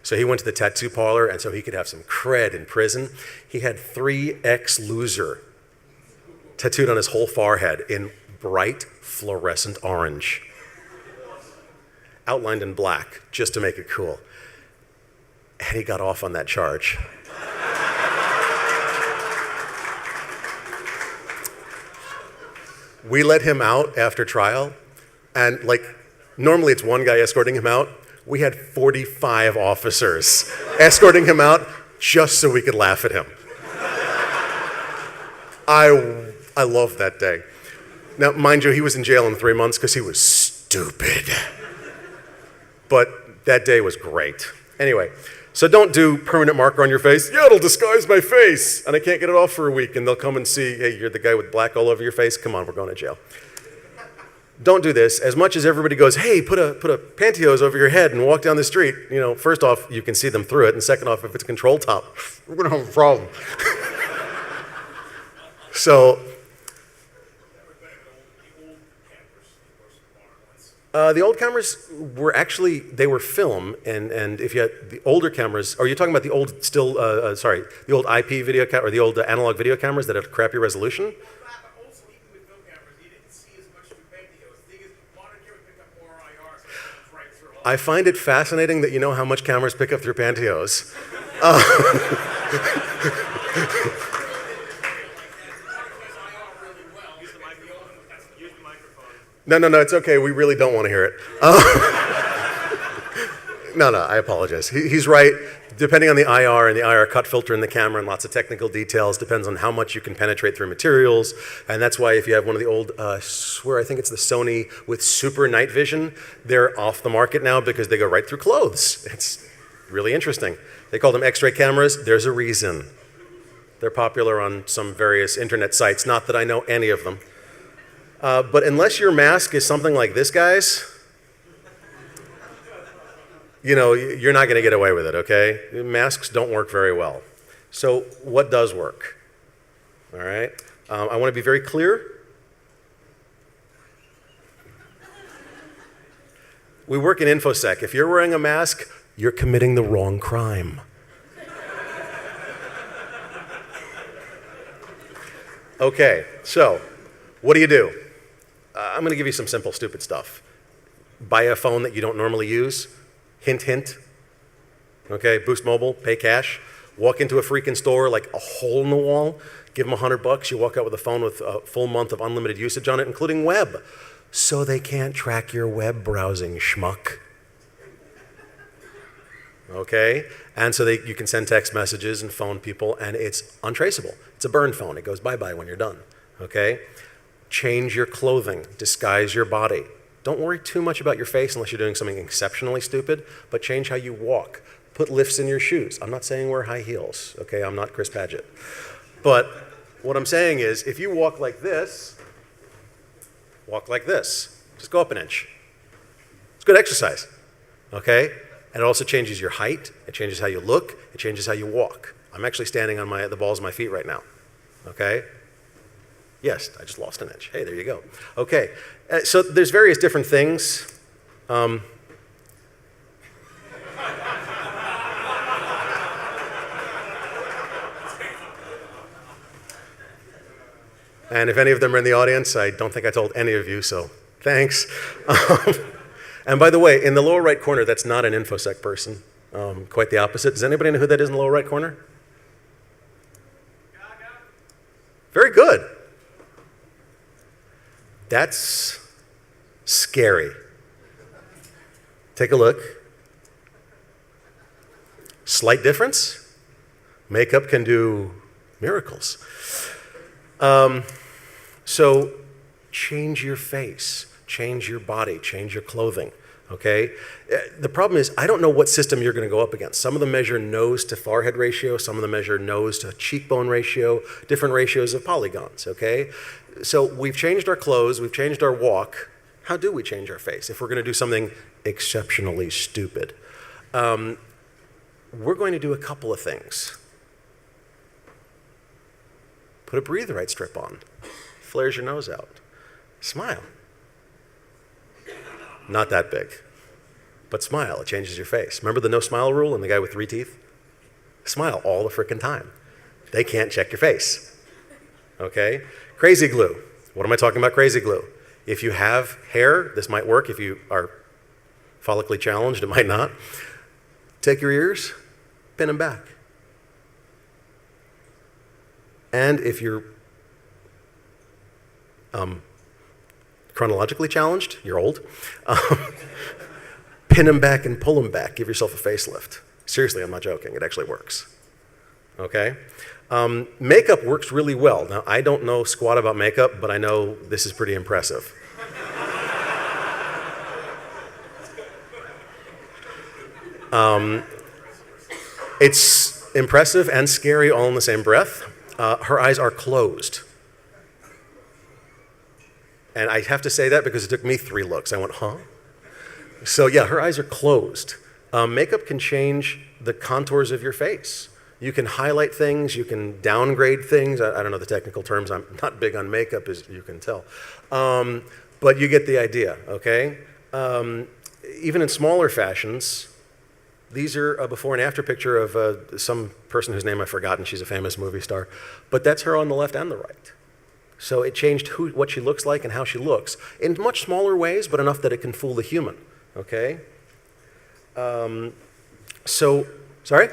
So he went to the tattoo parlor, and so he could have some cred in prison. He had 3X-Loser tattooed on his whole forehead in bright fluorescent orange, outlined in black, just to make it cool. And he got off on that charge. We let him out after trial, and like, normally it's one guy escorting him out. We had 45 officers escorting him out just so we could laugh at him. I loved that day. Now, mind you, he was in jail in 3 months because he was stupid. But that day was great. Anyway, so don't do permanent marker on your face. Yeah, it'll disguise my face, and I can't get it off for a week, and they'll come and see, hey, you're the guy with black all over your face. Come on, we're going to jail. Don't do this. As much as everybody goes, hey, put a pantyhose over your head and walk down the street, you know, first off, you can see them through it, and second off, if it's a control top, we're gonna have a problem. So, the old cameras were actually, they were film, and if you had the older cameras, are you talking about the old the old IP video or the old analog video cameras that had crappy resolution? I find it fascinating that you know how much cameras pick up through pantyhose. No, it's okay. We really don't want to hear it. No, I apologize. He's right. Depending on the IR and the IR cut filter in the camera and lots of technical details, depends on how much you can penetrate through materials. And that's why if you have one of the old, I think it's the Sony with super night vision, they're off the market now because they go right through clothes. It's really interesting. They call them X-ray cameras. There's a reason. They're popular on some various internet sites. Not that I know any of them. But unless your mask is something like this guy's, you know, you're not going to get away with it, okay? Masks don't work very well. So what does work? All right? I want to be very clear. We work in InfoSec. If you're wearing a mask, you're committing the wrong crime. Okay, so what do? I'm going to give you some simple, stupid stuff. Buy a phone that you don't normally use. Hint, hint. Okay, Boost Mobile, pay cash. Walk into a freaking store, like a hole in the wall, give them $100, you walk out with a phone with a full month of unlimited usage on it, including web. So they can't track your web browsing, schmuck. Okay? And so you can send text messages and phone people, and it's untraceable. It's a burn phone. It goes bye-bye when you're done. Okay? Change your clothing. Disguise your body. Don't worry too much about your face unless you're doing something exceptionally stupid, but change how you walk. Put lifts in your shoes. I'm not saying wear high heels, okay? I'm not Chris Paget. But what I'm saying is, if you walk like this, walk like this. Just go up an inch. It's good exercise, okay? And it also changes your height. It changes how you look. It changes how you walk. I'm actually standing on the balls of my feet right now, okay? Yes, I just lost an inch. Hey, there you go. Okay, so there's various different things. And if any of them are in the audience, I don't think I told any of you, so thanks. And by the way, in the lower right corner, that's not an InfoSec person. Quite the opposite. Does anybody know who that is in the lower right corner? Very good. That's scary. Take a look. Slight difference. Makeup can do miracles. So change your face, change your body, change your clothing, okay? The problem is I don't know what system you're going to go up against. Some of them measure nose to forehead ratio, some of them measure nose to cheekbone ratio, different ratios of polygons, okay? So we've changed our clothes, we've changed our walk. How do we change our face if we're going to do something exceptionally stupid? We're going to do a couple of things. Put a breathe right strip on. Flares your nose out. Smile. Not that big. But smile, it changes your face. Remember the no smile rule and the guy with 3 teeth? Smile all the frickin' time. They can't check your face. Okay? Crazy glue. What am I talking about crazy glue? If you have hair, this might work. If you are follically challenged, it might not. Take your ears, pin them back. And if you're chronologically challenged, you're old, pin them back and pull them back. Give yourself a facelift. Seriously, I'm not joking. It actually works. Okay? Makeup works really well. Now, I don't know squat about makeup, but I know this is pretty impressive. It's impressive and scary all in the same breath. Her eyes are closed. And I have to say that because it took me 3 looks. I went, huh? So yeah, her eyes are closed. Makeup can change the contours of your face. You can highlight things, you can downgrade things. I don't know the technical terms. I'm not big on makeup, as you can tell. But you get the idea, okay? Even in smaller fashions, these are a before and after picture of some person whose name I've forgotten. She's a famous movie star. But that's her on the left and the right. So it changed what she looks like and how she looks in much smaller ways, but enough that it can fool the human, okay? Sorry?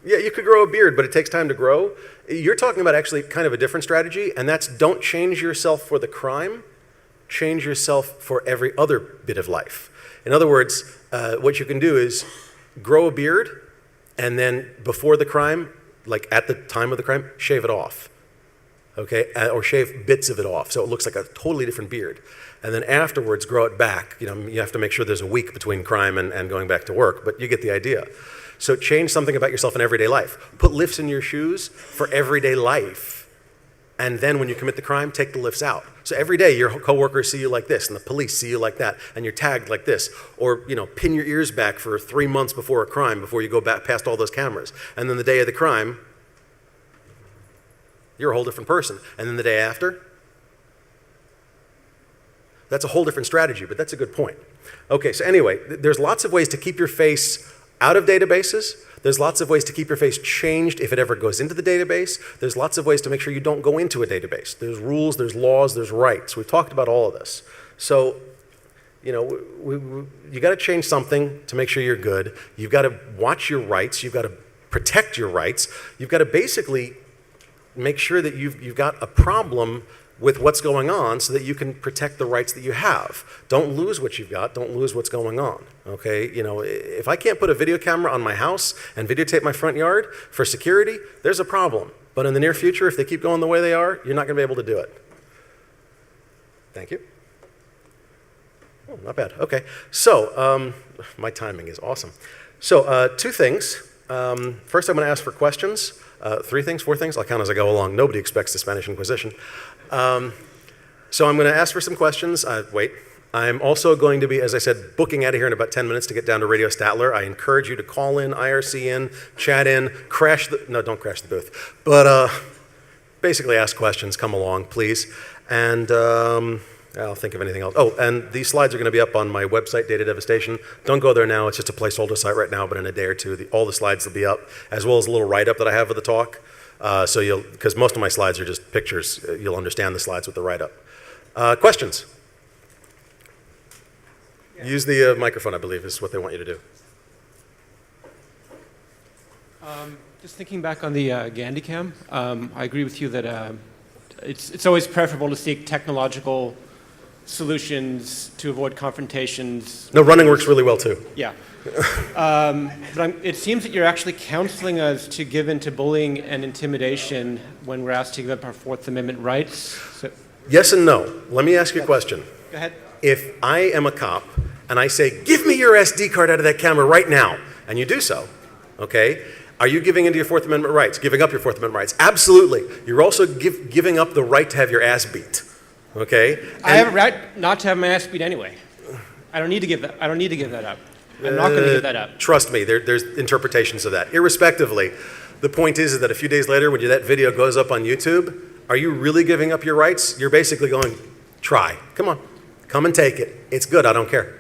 Yeah, you could grow a beard, but it takes time to grow. You're talking about actually kind of a different strategy, and that's don't change yourself for the crime, change yourself for every other bit of life. In other words, what you can do is grow a beard, and then before the crime, like at the time of the crime, shave it off, okay? Or shave bits of it off, so it looks like a totally different beard. And then afterwards, grow it back. You know, you have to make sure there's a week between crime and going back to work, but you get the idea. So change something about yourself in everyday life. Put lifts in your shoes for everyday life. And then when you commit the crime, take the lifts out. So every day your coworkers see you like this, and the police see you like that, and you're tagged like this. Or, you know, pin your ears back for 3 months before a crime, before you go back past all those cameras. And then the day of the crime, you're a whole different person. And then the day after, that's a whole different strategy, but that's a good point. Okay, so anyway, there's lots of ways to keep your face out of databases. There's lots of ways to keep your face changed if it ever goes into the database. There's lots of ways to make sure you don't go into a database. There's rules, there's laws, there's rights. We've talked about all of this. So you know, you got to change something to make sure you're good. You've got to watch your rights. You've got to protect your rights. You've got to basically make sure that you've got a problem with what's going on so that you can protect the rights that you have. Don't lose what you've got. Don't lose what's going on, okay? You know, if I can't put a video camera on my house and videotape my front yard for security, there's a problem. But in the near future, if they keep going the way they are, you're not going to be able to do it. Thank you. Oh, not bad. Okay. So my timing is awesome. So 2 things. First, I'm going to ask for questions. 3 things, 4 things. I'll count as I go along. Nobody expects the Spanish Inquisition. So I'm going to ask for some questions. Wait. I'm also going to be, as I said, booking out of here in about 10 minutes to get down to Radio Statler. I encourage you to call in, IRC in, chat in, crash the, no, don't crash the booth, but basically ask questions, come along, please. And I'll think of anything else. Oh, and these slides are going to be up on my website, Data Devastation. Don't go there now, it's just a placeholder site right now, but in a day or two, all the slides will be up, as well as a little write-up that I have of the talk. So you'll, because most of my slides are just pictures, you'll understand the slides with the write-up. Questions? Use the microphone, I believe, is what they want you to do. Just thinking back on the Gandicam, I agree with you that it's always preferable to seek technological solutions to avoid confrontations. No, running works really well too. Yeah. But it seems that you're actually counseling us to give in to bullying and intimidation when we're asked to give up our Fourth Amendment rights. So, Yes and no. Let me ask you a question. go ahead. If I am a cop and I say, give me your SD card out of that camera right now, and you do so, okay, are you giving into your Fourth Amendment rights, giving up your Fourth Amendment rights? Absolutely. You're also giving up the right to have your ass beat, okay? I have a right not to have my ass beat anyway. I don't need to give that. I don't need to give that up. I'm not going to give that up. Trust me, there's interpretations of that. Irrespectively, the point is that a few days later, when that video goes up on YouTube, are you really giving up your rights? You're basically going, try. Come on. Come and take it. It's good. I don't care.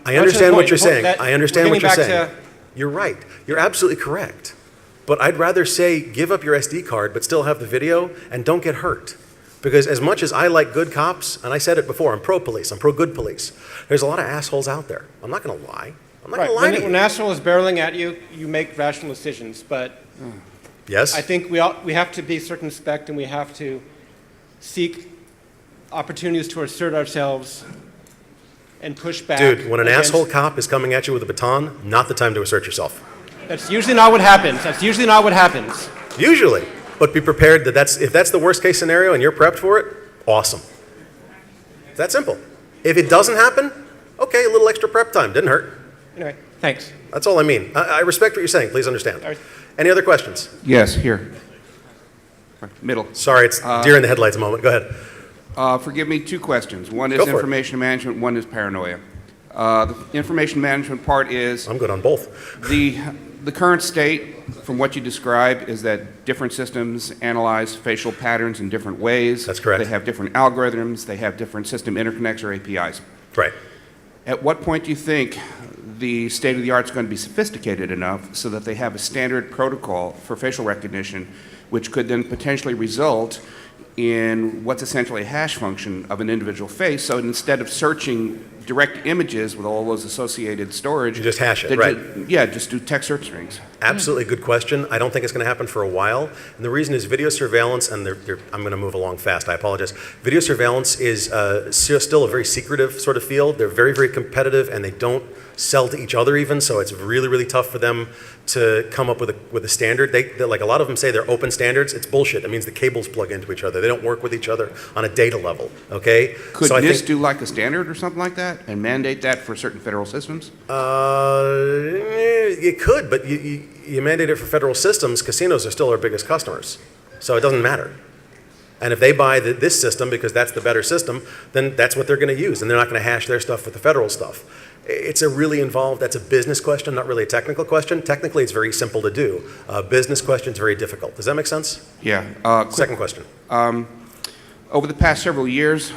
I understand what you're saying. I understand what you're saying. You're right. You're absolutely correct. But I'd rather say give up your SD card, but still have the video, and don't get hurt. Because as much as I like good cops, and I said it before, I'm pro-police, I'm pro-good police, there's a lot of assholes out there. I'm not going to lie. I'm not going to lie to you. When an asshole is barreling at you, you make rational decisions. But yes? I think we have to be circumspect, and we have to seek opportunities to assert ourselves and push back. Dude, when an asshole cop is coming at you with a baton, not the time to assert yourself. That's usually not what happens. That's usually not what happens. Usually. But be prepared that if that's the worst case scenario and you're prepped for it, awesome. It's that simple. If it doesn't happen, okay, a little extra prep time. Didn't hurt. Anyway, thanks. That's all I mean. I respect what you're saying. Please understand. All right. Any other questions? Yes, here. Middle. Sorry, it's deer in the headlights moment. Go ahead. Forgive me, 2 questions. One is Go for it. information management, one is paranoia. The information management part is I'm good on both. the current state, from what you describe, is that different systems analyze facial patterns in different ways. That's correct. They have different algorithms, they have different system interconnects or APIs. Right. At what point do you think the state-of-the-art is going to be sophisticated enough so that they have a standard protocol for facial recognition, which could then potentially result in what's essentially a hash function of an individual face? So instead of searching direct images with all those associated storage, You just hash it, right. Just do text search strings. Absolutely good question. I don't think it's going to happen for a while. And the reason is video surveillance, and I'm going to move along fast, I apologize. Video surveillance is still a very secretive sort of field. They're very, very competitive, and they don't sell to each other even, so it's really, really tough for them to come up with a standard. They like a lot of them say they're open standards. It's bullshit. It means the cables plug into each other. They don't work with each other on a data level, okay? Could so NIST do like a standard or something like that and mandate that for certain federal systems? It could, but you mandate it for federal systems, casinos are still our biggest customers. So it doesn't matter. And if they buy this system because that's the better system, then that's what they're going to use. And they're not going to hash their stuff with the federal stuff. It's a really involved, that's a business question, not really a technical question. Technically, it's very simple to do. Business question is very difficult. Does that make sense? Yeah. Second question. Over the past several years,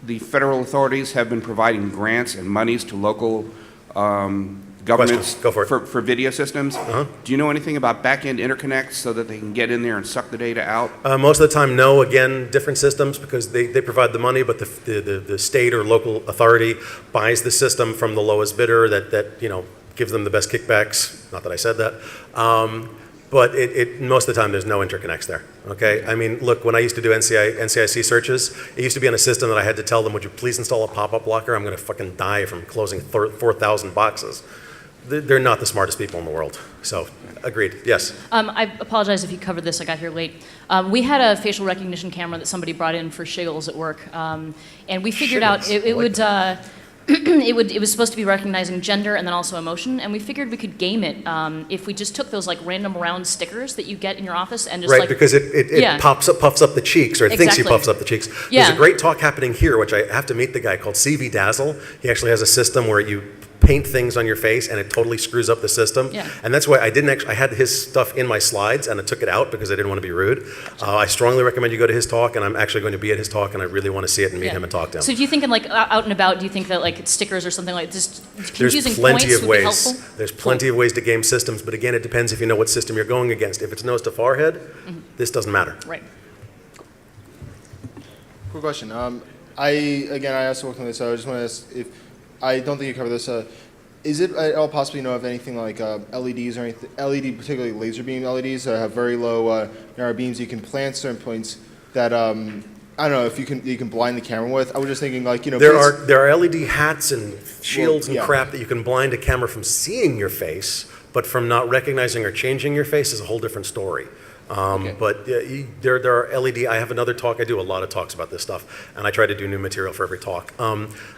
the federal authorities have been providing grants and monies to local government's Go for it. for video systems. Do you know anything about back-end interconnects so that they can get in there and suck the data out? Most of the time, no. Again, different systems because they provide the money, but the state or local authority buys the system from the lowest bidder that gives them the best kickbacks. Not that I said that. But most of the time, there's no interconnects there, okay? I mean, look, when I used to do NCIC searches, it used to be on a system that I had to tell them, would you please install a pop-up blocker? I'm gonna fucking die from closing 4,000 boxes. They're not the smartest people in the world. So, agreed, yes. I apologize if you covered this, I got here late. We had a facial recognition camera that somebody brought in for shiggles at work. And we figured out it would... it was supposed to be recognizing gender and then also emotion, and we figured we could game it if we just took those like random round stickers that you get in your office and just right, because it puffs up the cheeks, or it thinks he puffs up the cheeks. Yeah. There's a great talk happening here, which I have to meet the guy called CV Dazzle. He actually has a system where you paint things on your face and it totally screws up the system. Yeah. And that's why I had his stuff in my slides and I took it out because I didn't want to be rude. I strongly recommend you go to his talk, and I'm actually going to be at his talk, and I really want to see it and meet him and talk to him. So do you think in like out and about, do you think that like stickers or something like this, confusing There's plenty points of would be ways. helpful? There's plenty of ways to game systems, but again, it depends if you know what system you're going against. If it's nose to forehead, this doesn't matter. Right. Quick question. I also worked on this, so I just want to ask if, I don't think you covered this, is it at all possible, of anything like LEDs or anything, LED, particularly laser beam LEDs that have very low narrow beams you can plant certain points that, I don't know, if you can blind the camera with? I was just thinking like, There are LED hats and shields and yeah. crap that you can blind a camera from seeing your face, but from not recognizing or changing your face is a whole different story. Okay. But there are LED. I have another talk. I do a lot of talks about this stuff, and I try to do new material for every talk.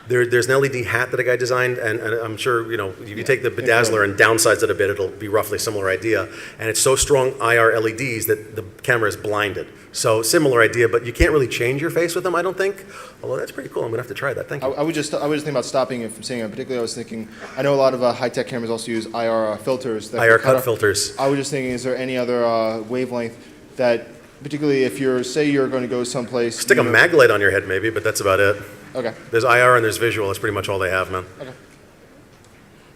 There's an LED hat that a guy designed, and I'm sure if you take the bedazzler and downsize it a bit, it'll be roughly a similar idea. And it's so strong IR LEDs that the camera is blinded. So similar idea, but you can't really change your face with them, I don't think. Although that's pretty cool. I'm gonna have to try that. Thank you. I was just thinking about stopping it from seeing it. Particularly, I was thinking, I know a lot of high-tech cameras also use IR filters. That IR can cut off- filters. I was just thinking, is there any other wavelength that, particularly if say you're going to go someplace... Stick a mag light on your head maybe, but that's about it. Okay. There's IR and there's visual. That's pretty much all they have, man. Okay.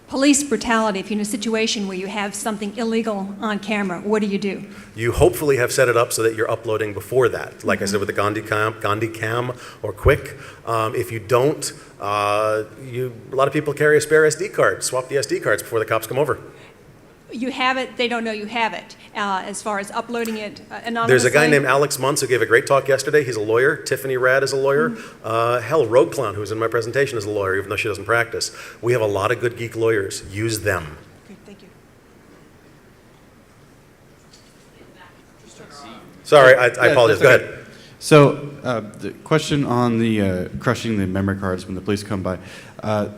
Police brutality, if you're in a situation where you have something illegal on camera, what do? You hopefully have set it up so that you're uploading before that. Like I said with the Gandhi Cam or Quick. If you don't, a lot of people carry a spare SD card. Swap the SD cards before the cops come over. You have it, they don't know you have it, as far as uploading it anonymously. There's a guy named Alex Muntz who gave a great talk yesterday. He's a lawyer. Tiffany Rad is a lawyer. Rogue Clown, who's in my presentation, is a lawyer, even though she doesn't practice. We have a lot of good geek lawyers. Use them. Okay, thank you. Sorry, I apologize. Go ahead. So the question on the crushing the memory cards when the police come by.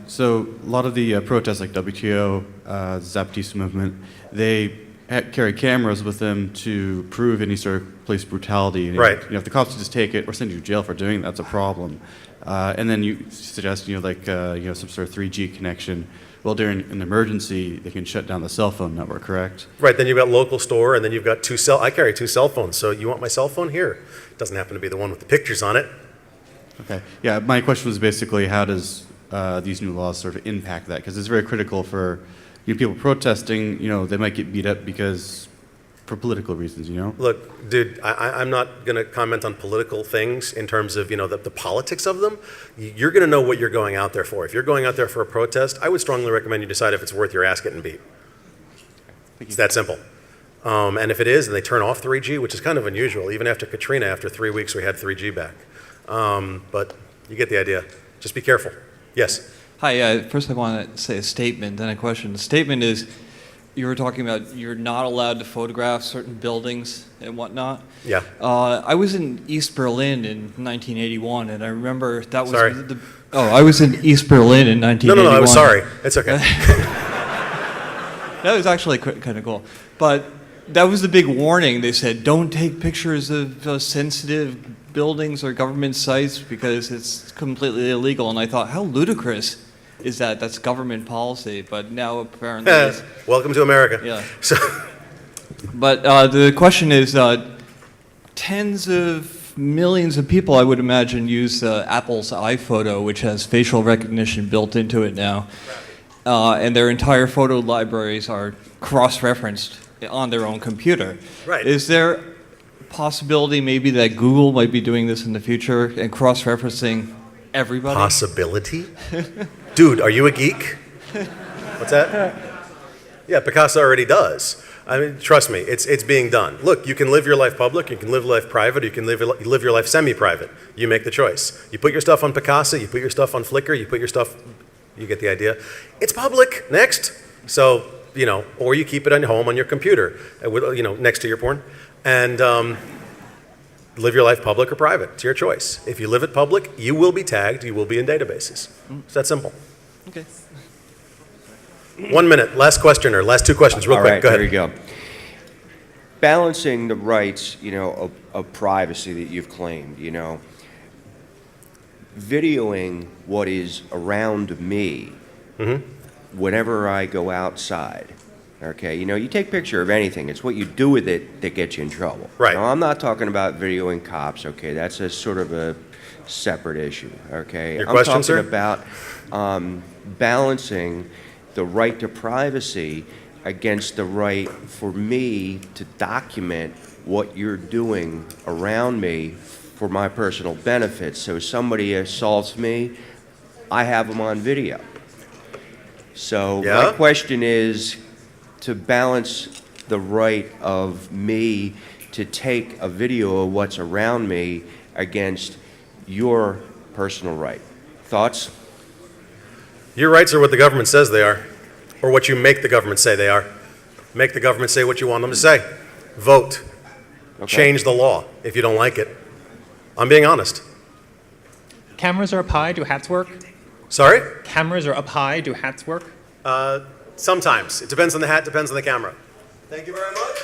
So a lot of the protests like WTO, Zapatista movement, they carry cameras with them to prove any sort of police brutality. And Right. if the cops just take it or send you to jail for doing that's a problem. And then you suggest some sort of 3G connection. Well, during an emergency, they can shut down the cell phone network, correct? Right, then you've got local store, and then you've got I carry 2 cell phones, so you want my cell phone? Here. Doesn't happen to be the one with the pictures on it. Okay. Yeah, my question was basically how does these new laws sort of impact that? Because it's very critical for people protesting. They might get beat up for political reasons. Look, dude, I'm not going to comment on political things in terms of the politics of them. You're going to know what you're going out there for. If you're going out there for a protest, I would strongly recommend you decide if it's worth your ass getting beat. It's that simple. And if it is, and they turn off 3G, which is kind of unusual. Even after Katrina, after 3 weeks, we had 3G back. But you get the idea. Just be careful. Yes? Hi, first I want to say a statement, then a question. The statement is, you were talking about you're not allowed to photograph certain buildings and whatnot. Yeah. I was in East Berlin in 1981, and I remember that was... Sorry. I was in East Berlin in 1981. No, I was sorry. It's okay. That was actually kind of cool. But that was the big warning. They said, don't take pictures of sensitive buildings or government sites because it's completely illegal. And I thought, how ludicrous is that? That's government policy. But now apparently it's... Welcome to America. Yeah. So, But the question is, tens of millions of people, I would imagine, use Apple's iPhoto, which has facial recognition built into it now. and their entire photo libraries are cross-referenced on their own computer. Right. Is there a possibility maybe that Google might be doing this in the future and cross-referencing everybody? Possibility? Dude, are you a geek? What's that? Yeah, Picasso already does. I mean, trust me, it's being done. Look, you can live your life public, you can live your life private, you can live your life semi-private. You make the choice. You put your stuff on Picasso, you put your stuff on Flickr, you put your stuff, you get the idea. It's public, next. So, you know, or you keep it at home on your computer, you know, next to your porn, and live your life public or private. It's your choice. If you live it public, you will be tagged, you will be in databases. It's that simple. Okay. 1 minute, last questioner, last two questions, real All quick, right, go ahead. there you go. Balancing the rights, you know, of privacy that you've claimed, you know, videoing what is around me whenever I go outside. Okay, you know, you take a picture of anything. It's what you do with it that gets you in trouble. Right. Now, I'm not talking about videoing cops. Okay, that's a sort of a separate issue. Okay, Your I'm question, talking sir? about balancing the right to privacy against the right for me to document what you're doing around me for my personal benefit. So if somebody assaults me, I have them on video. So my question is to balance the right of me to take a video of what's around me against your personal right. Thoughts? Your rights are what the government says they are, or what you make the government say they are. Make the government say what you want them to say. Vote. Okay. Change the law if you don't like it. I'm being honest. Cameras are up high, do hats work? Sorry? Cameras are up high, do hats work? Sometimes. It depends on the hat, depends on the camera. Thank you very much.